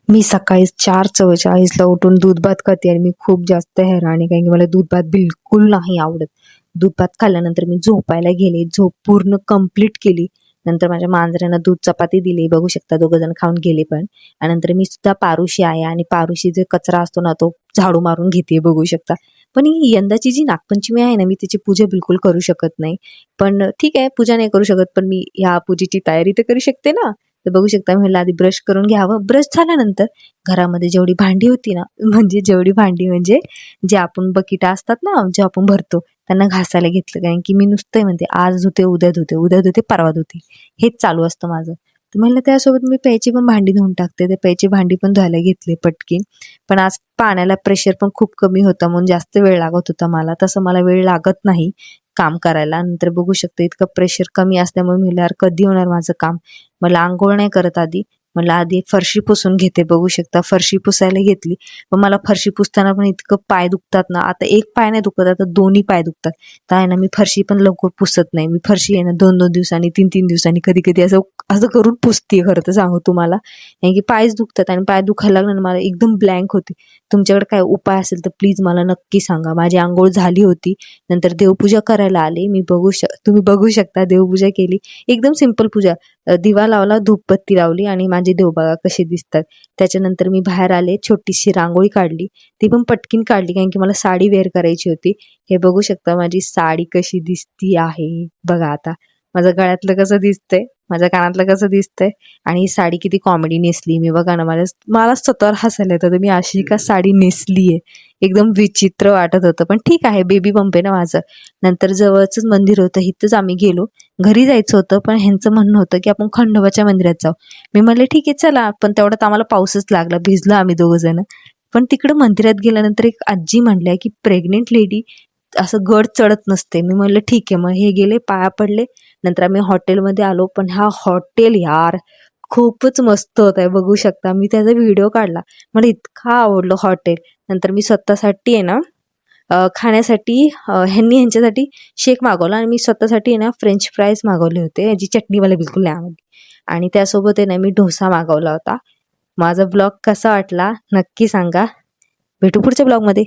मी सकाळी 4:44ला उठून दूध भात खाते आणि मी खूप जास्त हैराण आहे, कारण की मला दूध भात बिलकुल नाही आवडत. दूध भात खाल्ल्यानंतर मी झोपायला गेले, झोप पूर्ण कंप्लीट केली. नंतर माझ्या मांजरांना दूध चपाती दिली, बघू शकता दोघंजण खाऊन गेले पण. आणि नंतर मी सुद्धा पारुशी आहे आणि पारुशी जे कचरा असतो ना तो झाडू मारून घेते, बघू शकता. पण ही यंदाची जी नागपंचमी आहे ना, मी त्याची पूजा बिलकुल करू शकत नाही. पण ठीक आहे, पूजा नाही करू शकत, पण मी ह्या पूजेची तयारी तर करू शकते ना. तर बघू शकता, मी आधी ब्रश करून घ्यावं. ब्रश झाल्यानंतर घरामध्ये जेवढी भांडी होती ना, म्हणजे जे आपण बकेटा असतात ना, जे आपण भरतो, त्यांना घासायला घेतलं. कारण की मी नुसतं म्हणते आज धुते, उद्या धुते, उद्या धुते, परवा धुते, हेच चालू असतं माझं. तर म्हणलं त्यासोबत मी प्यायची पण भांडी धुवून टाकते. ते प्यायची भांडी पण धुवायला घेतली पटकी. पण आज पाण्याला प्रेशर पण खूप कमी होतं, म्हणून जास्त वेळ लागत होता मला. तसं मला वेळ लागत नाही काम करायला. नंतर बघू शकते इतकं प्रेशर कमी असल्यामुळे म्हणलं यार कधी होणार माझं काम. मला अंघोळ नाही करत आधी, मला आधी फरशी पुसून घेते. बघू शकता फरशी पुसायला घेतली, पण मला फरशी पुसताना पण इतकं पाय दुखतात ना. आता एक पाय नाही दुखत, आता दोन्ही पाय दुखतात. तर आहे ना, मी फरशी पण लवकर पुसत नाही. मी फरशी आहे ना 2-2 दिवसांनी, 3-3 दिवसांनी, कधी कधी असं असं करून पुसते. खरं तर सांगू तुम्हाला, कारण की पायच दुखतात आणि पाय दुखायला लागलं ना मला एकदम ब्लँक होते. तुमच्याकडे काय उपाय असेल तर प्लीज मला नक्की सांगा. माझी अंघोळ झाली होती, नंतर देवपूजा करायला आले मी. तुम्ही बघू शकता देवपूजा केली, एकदम सिंपल पूजा. दिवा लावला, धूपबत्ती लावली आणि माझे देव बघा कसे दिसतात. त्याच्यानंतर मी बाहेर आले, छोटीशी रांगोळी काढली, ती पण पटकीन काढली कारण की मला साडी वेअर करायची होती. हे बघू शकता माझी साडी कशी दिसती आहे बघा. आता माझं गळ्यातलं कसं दिसतंय, माझ्या कानातलं कसं दिसतंय, आणि ही साडी किती कॉमेडी नेसली मी बघा ना. मला स्वतःवर हसायला येतं, तर मी अशी का साडी नेसलीये, एकदम विचित्र वाटत होतं. पण ठीक आहे, बेबी बंप आहे ना माझं. नंतर जवळच मंदिर होतं, इथंच आम्ही गेलो. घरी जायचं होतं, पण ह्यांचं म्हणणं होतं की आपण खंडोबाच्या मंदिरात जाऊ. मी म्हणले ठीक आहे चला, पण तेवढ्यात आम्हाला पाऊसच लागला, भिजलो आम्ही दोघं जण. पण तिकडं मंदिरात गेल्यानंतर एक आजी म्हणल्या की प्रेग्नेंट लेडी असं गड चढत नसते. मी म्हणलं ठीक आहे, मग हे गेले, पाया पडले. नंतर आम्ही हॉटेलमध्ये आलो, पण हा हॉटेल यार खूपच मस्त होत आहे, बघू शकता. मी त्याचा व्हिडिओ काढला, मला इतका आवडलं हॉटेल. नंतर मी स्वतःसाठी आहे ना खाण्यासाठी ह्यांच्यासाठी शेक मागवला आणि मी स्वतःसाठी आहे ना फ्रेंच फ्राईज मागवले होते, याची चटणी मला बिलकुल नाही आवडली. आणि त्यासोबत आहे ना मी डोसा मागवला होता. माझा ब्लॉग कसा वाटला नक्की सांगा. भेटू पुढच्या ब्लॉगमध्ये.